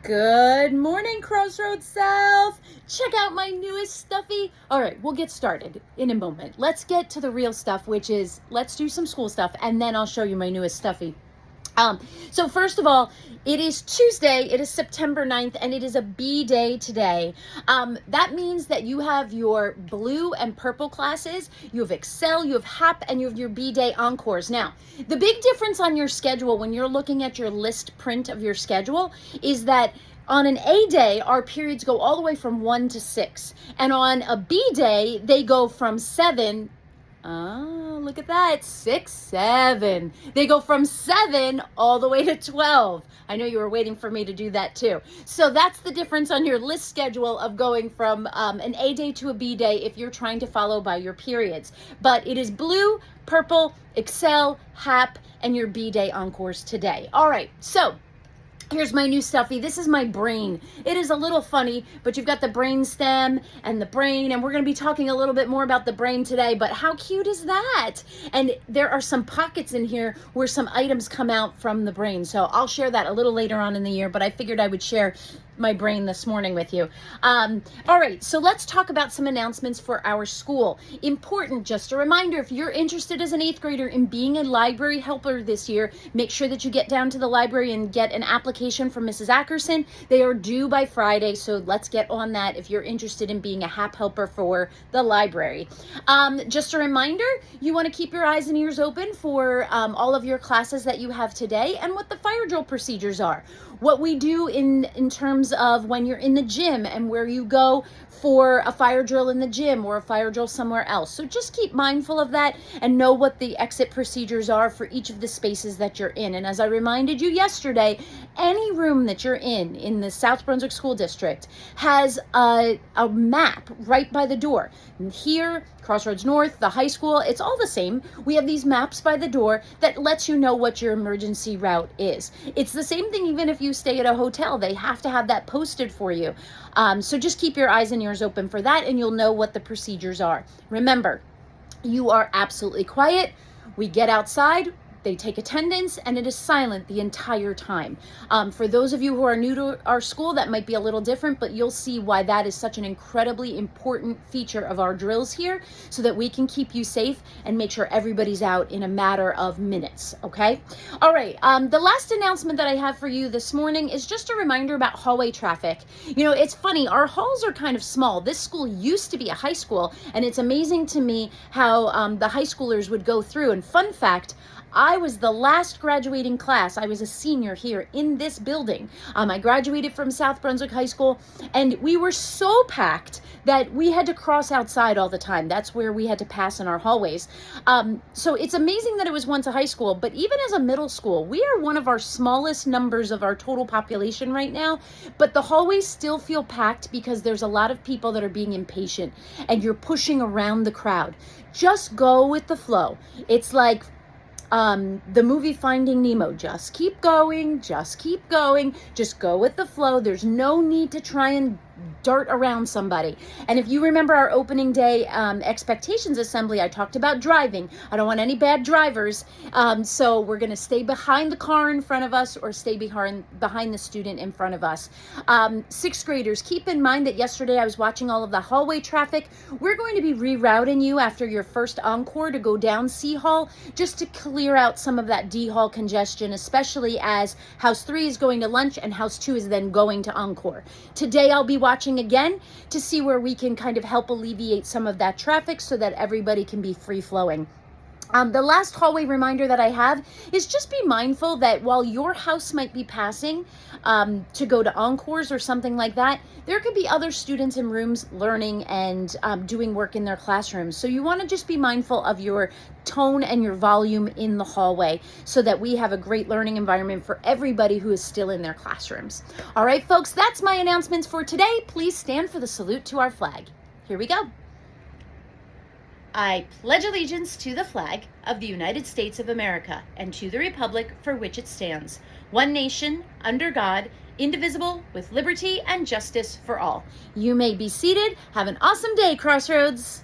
Good morning, Crossroads South. Check out my newest stuffy. All right, we'll get started in a moment. Let's get to the real stuff, which is let's do some school stuff, and then I'll show you my newest stuffy. So first of all, it is Tuesday, it is September 9th, and it is a B day today. That means that you have your blue and purple classes, you have Excel, you have HAP, and you have your B day encores. Now, the big difference on your schedule when you're looking at your list print of your schedule is that on an A day, our periods go all the way from 1 to 6. And on a B day, they go from 7. Oh, look at that. 6, 7. They go from 7 all the way to 12. I know you were waiting for me to do that too. So that's the difference on your list schedule of going from an A day to a B day if you're trying to follow by your periods. But it is blue, purple, Excel, HAP, and your B day encores today. All right, so here's my new stuffy. This is my brain. It is a little funny, but you've got the brain stem and the brain, and we're going to be talking a little bit more about the brain today, but how cute is that? And there are some pockets in here where some items come out from the brain. So I'll share that a little later on in the year, but I figured I would share my brain this morning with you. All right, so let's talk about some announcements for our school. Important, just a reminder, if you're interested as an 8th grader in being a library helper this year, make sure that you get down to the library and get an application from Mrs. Ackerson. They are due by Friday, so let's get on that if you're interested in being a HAP helper for the library. Just a reminder, you want to keep your eyes and ears open for all of your classes that you have today and what the fire drill procedures are. What we do in terms of when you're in the gym and where you go for a fire drill in the gym or a fire drill somewhere else. So just keep mindful of that and know what the exit procedures are for each of the spaces that you're in. And as I reminded you yesterday, any room that you're in the South Brunswick School District has a map right by the door. Here, Crossroads North, the high school, it's all the same. We have these maps by the door that lets you know what your emergency route is. It's the same thing even if you stay at a hotel. They have to have that posted for you. So just keep your eyes and ears open for that, and you'll know what the procedures are. Remember, you are absolutely quiet. We get outside. They take attendance, and it is silent the entire time. For those of you who are new to our school, that might be a little different, but you'll see why that is such an incredibly important feature of our drills here so that we can keep you safe and make sure everybody's out in a matter of minutes, okay? All right, the last announcement that I have for you this morning is just a reminder about hallway traffic. You know, it's funny, our halls are kind of small. This school used to be a high school, and it's amazing to me how the high schoolers would go through. And fun fact, I was the last graduating class. I was a senior here in this building. I graduated from South Brunswick High School, and we were so packed that we had to cross outside all the time. That's where we had to pass in our hallways. So it's amazing that it was once a high school, but even as a middle school, we are one of our smallest numbers of our total population right now, but the hallways still feel packed because there's a lot of people that are being impatient, and you're pushing around the crowd. Just go with the flow. It's like the movie Finding Nemo. Just keep going, just keep going, just go with the flow. There's no need to try and dart around somebody. And if you remember our opening day expectations assembly, I talked about driving. I don't want any bad drivers. So we're going to stay behind the car in front of us or stay behind the student in front of us. 6th graders, keep in mind that yesterday I was watching all of the hallway traffic. We're going to be rerouting you after your first encore to go down C Hall just to clear out some of that D Hall congestion, especially as House 3 is going to lunch and House 2 is then going to encore. Today I'll be watching again to see where we can kind of help alleviate some of that traffic so that everybody can be free flowing. The last hallway reminder that I have is just be mindful that while your house might be passing to go to encores or something like that, there could be other students in rooms learning and doing work in their classrooms. So you want to just be mindful of your tone and your volume in the hallway so that we have a great learning environment for everybody who is still in their classrooms. All right, folks, that's my announcements for today. Please stand for the salute to our flag. Here we go. I pledge allegiance to the flag of the United States of America and to the republic for which it stands, one nation, under God, indivisible, with liberty and justice for all. You may be seated. Have an awesome day, Crossroads.